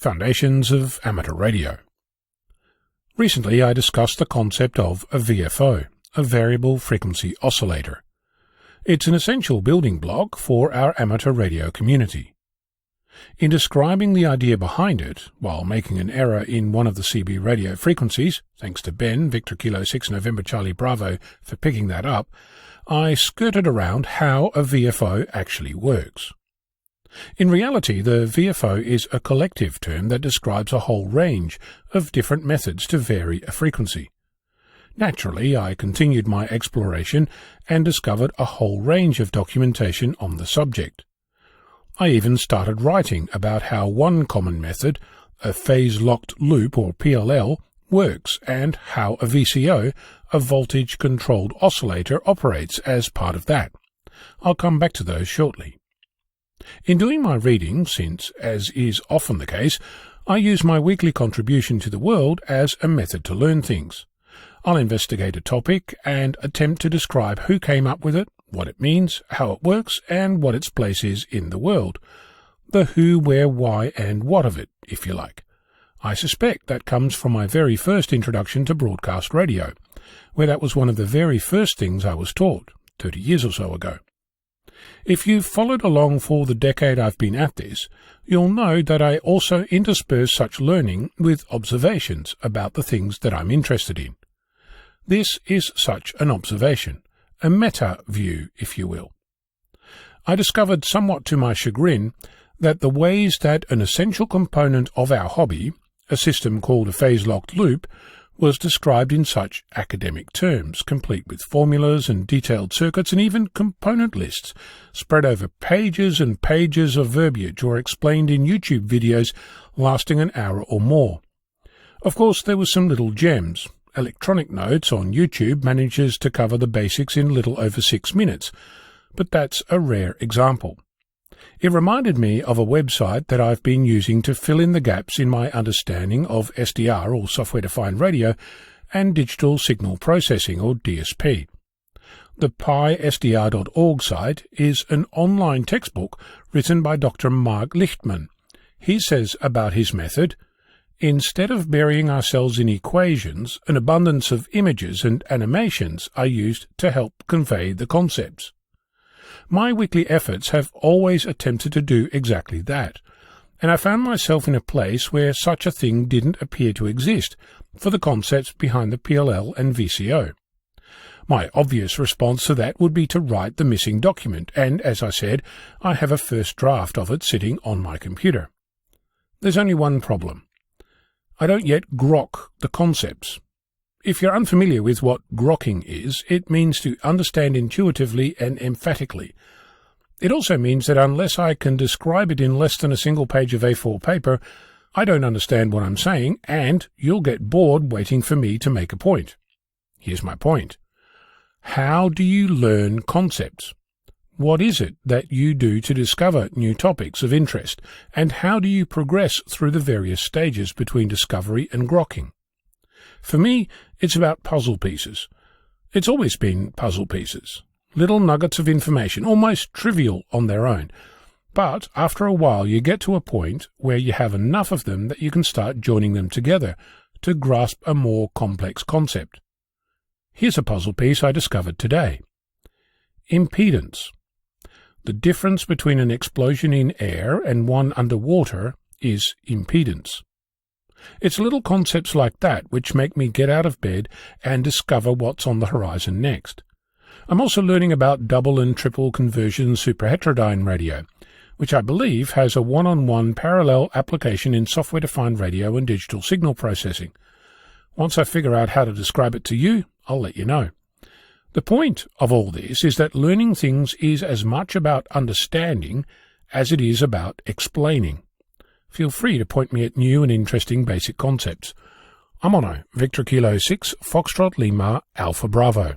Foundations of Amateur Radio. Recently I discussed the concept of a VFO, a Variable Frequency Oscillator. It's an essential building block for our amateur radio community. In describing the idea behind it, while making an error in one of the CB radio frequencies, thanks to Ben VK6NCB for picking that up, I skirted around how a VFO actually works. In reality, the VFO is a collective term that describes a whole range of different methods to vary a frequency. Naturally, I continued my exploration and discovered a whole range of documentation on the subject. I even started writing about how one common method, a phase-locked loop or PLL, works and how a VCO, a Voltage Controlled Oscillator, operates as part of that. I'll come back to those shortly. In doing my reading, since, as is often the case, I use my weekly contribution to the world as a method to learn things. I'll investigate a topic and attempt to describe who came up with it, what it means, how it works, and what its place is in the world. The who, where, why, and what of it, if you like. I suspect that comes from my very first introduction to broadcast radio, where that was one of the very first things I was taught, 30 years or so ago. If you've followed along for the decade I've been at this, you'll know that I also intersperse such learning with observations about the things that I'm interested in. This is such an observation, a meta-view, if you will. I discovered, somewhat to my chagrin, that the ways that an essential component of our hobby, a system called a phase-locked loop, was described in such academic terms, complete with formulas and detailed circuits and even component lists, spread over pages and pages of verbiage or explained in YouTube videos lasting an hour or more. Of course, there were some little gems. Electronic Notes on YouTube manages to cover the basics in little over 6 minutes, but that's a rare example. It reminded me of a website that I've been using to fill in the gaps in my understanding of SDR, or software-defined radio, and digital signal processing, or DSP. The PySDR.org site is an online textbook written by Dr. Mark Lichtman. He says about his method, "Instead of burying ourselves in equations, an abundance of images and animations are used to help convey the concepts." My weekly efforts have always attempted to do exactly that, and I found myself in a place where such a thing didn't appear to exist for the concepts behind the PLL and VCO. My obvious response to that would be to write the missing document, and, as I said, I have a first draft of it sitting on my computer. There's only one problem. I don't yet grok the concepts. If you're unfamiliar with what grokking is, it means to understand intuitively and emphatically. It also means that unless I can describe it in less than a single page of A4 paper, I don't understand what I'm saying, and you'll get bored waiting for me to make a point. Here's my point. How do you learn concepts? What is it that you do to discover new topics of interest, and how do you progress through the various stages between discovery and grokking? For me, it's about puzzle pieces. It's always been puzzle pieces. Little nuggets of information, almost trivial on their own. But after a while you get to a point where you have enough of them that you can start joining them together to grasp a more complex concept. Here's a puzzle piece I discovered today. Impedance. The difference between an explosion in air and one underwater is impedance. It's little concepts like that which make me get out of bed and discover what's on the horizon next. I'm also learning about double and triple conversion superheterodyne radio, which I believe has a one-on-one parallel application in software-defined radio and digital signal processing. Once I figure out how to describe it to you, I'll let you know. The point of all this is that learning things is as much about understanding as it is about explaining. Feel free to point me at new and interesting basic concepts. I'm Victor Kilo 6, Foxtrot Lima, Alpha Bravo.